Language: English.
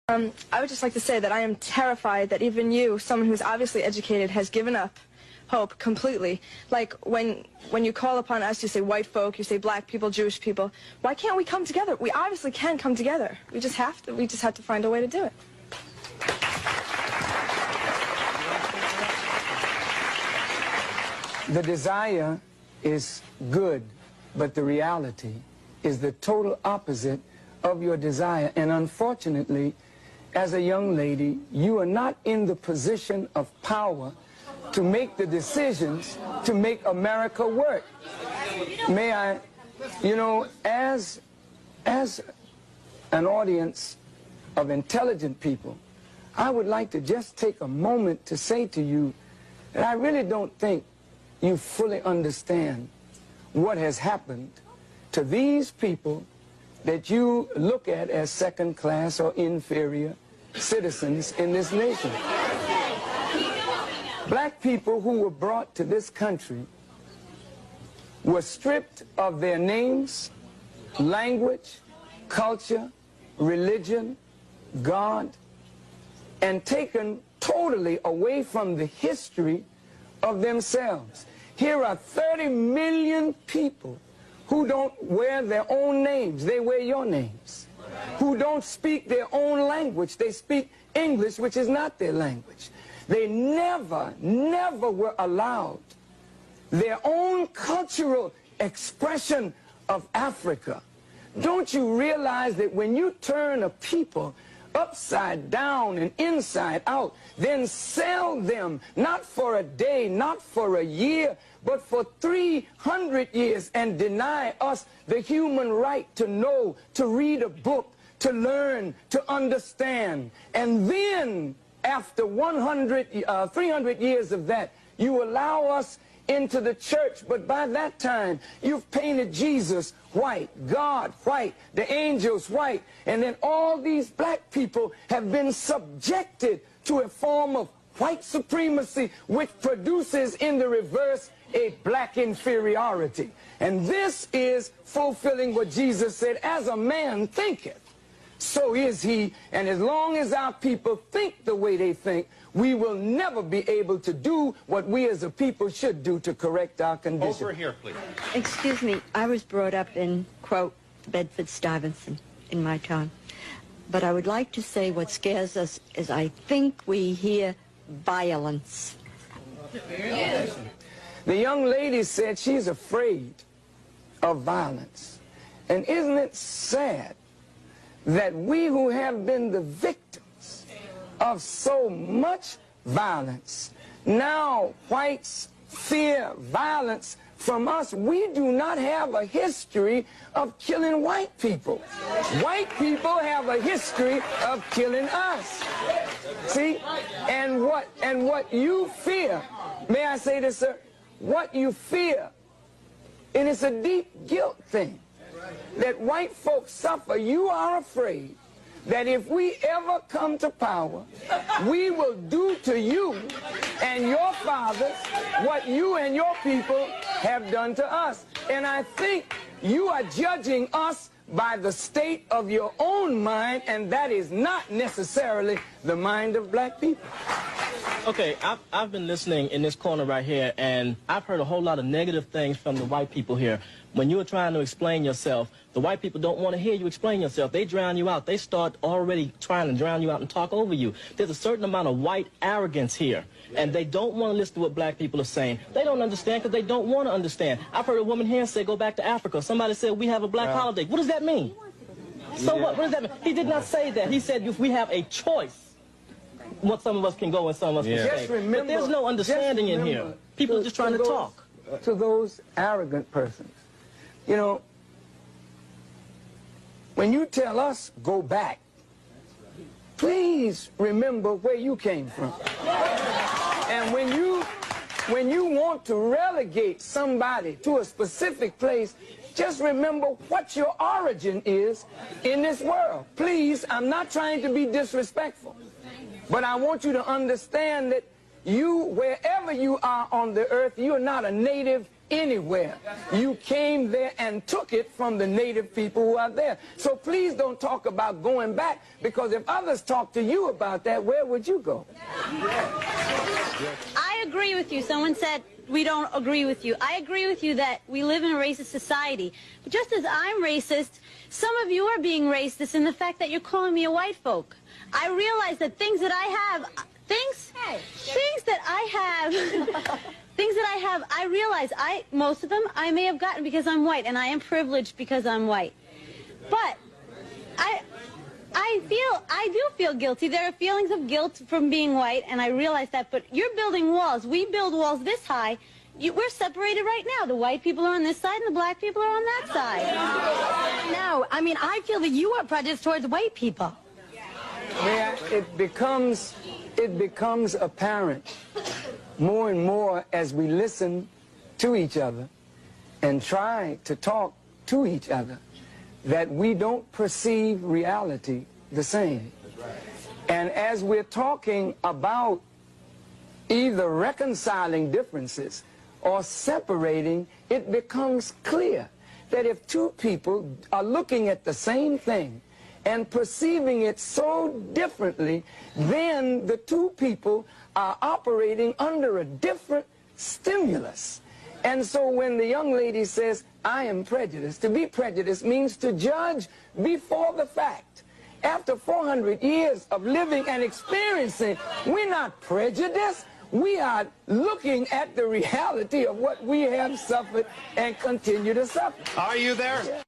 I would just like to say that I am terrified that even you, someone who's obviously educated, has given up hope completely. Like when you call upon us, you say white folk, you say black people, Jewish people. Why can't we come together? We obviously can come together. We just have to. We just have to find a way to do it. The desire is good, but the reality is the total opposite of your desire. And unfortunately, as a young lady, you are not in the position of power to make the decisions to make America work. May I, you know, as an audience of intelligent people, I would like to just take a moment to say to you that I really don't think you fully understand what has happened to these people that you look at as second class or inferior citizens in this nation. Black people who were brought to this country were stripped of their names, language, culture, religion, God, and taken totally away from the history of themselves. Here are 30 million people who don't wear their own names, they wear your names. Who don't speak their own language, they speak English, which is not their language. They never were allowed their own cultural expression of Africa. Don't you realize that when you turn a people upside down and inside out, then sell them not for a day, not for a year, but for 300 years, and deny us the human right to know, to read a book, to learn, to understand. And then after 300 years of that, you allow us into the church, but by that time you've painted Jesus white, God white, the angels white, and then all these black people have been subjected to a form of white supremacy, which produces in the reverse a black inferiority. And this is fulfilling what Jesus said, as a man thinketh, so is he. And as long as our people think the way they think, we will never be able to do what we as a people should do to correct our condition. Over here, please. Excuse me, I was brought up in, quote, Bedford-Stuyvesant in my time. But I would like to say what scares us is I think we hear violence. Yes. The young lady said she's afraid of violence. And isn't it sad that we who have been the victims of so much violence, now whites fear violence from us? We do not have a history of killing white people. White people have a history of killing us. See? And what you fear, may I say this, sir? What you fear, and it's a deep guilt thing, that white folks suffer. You are afraid that if we ever come to power, we will do to you and your fathers what you and your people have done to us. And I think you are judging us by the state of your own mind, and that is not necessarily the mind of black people. Okay, I've been listening in this corner right here, and I've heard a whole lot of negative things from the white people here. When you are trying to explain yourself, the white people don't want to hear you explain yourself. They drown you out. They start already trying to drown you out and talk over you. There's a certain amount of white arrogance here, and they don't want to listen to what black people are saying. They don't understand because they don't want to understand. I've heard a woman here say, go back to Africa. Somebody said, we have a black holiday. What does that mean? So what does that mean? He did not say that. He said, if we have a choice, what some of us can go and some of us can stay. But there's no understanding in here. People are just trying to talk. To those arrogant persons, you know, when you tell us go back, please remember where you came from. And when you want to relegate somebody to a specific place, just remember what your origin is in this world. Please, I'm not trying to be disrespectful, but I want you to understand that you, wherever you are on the earth, you are not a native anywhere. You came there and took it from the native people who are there. So please don't talk about going back, because if others talk to you about that, where would you go? I agree with you. Someone said we don't agree with you. I agree with you that we live in a racist society. But just as I'm racist, some of you are being racist in the fact that you're calling me a white folk. I realize that things that I have, things that I have, I realize most of them I may have gotten because I'm white, and I am privileged because I'm white. But I do feel guilty. There are feelings of guilt from being white, and I realize that. But you're building walls. We build walls this high. We're separated right now. The white people are on this side, and the black people are on that side. No, I mean, I feel that you are prejudiced towards white people. Yeah, it becomes apparent more and more as we listen to each other and try to talk to each other that we don't perceive reality the same. And as we're talking about either reconciling differences or separating, it becomes clear that if two people are looking at the same thing and perceiving it so differently, then the two people are operating under a different stimulus. And so when the young lady says, I am prejudiced, to be prejudiced means to judge before the fact. After 400 years of living and experiencing, we're not prejudiced. We are looking at the reality of what we have suffered and continue to suffer. Are you there?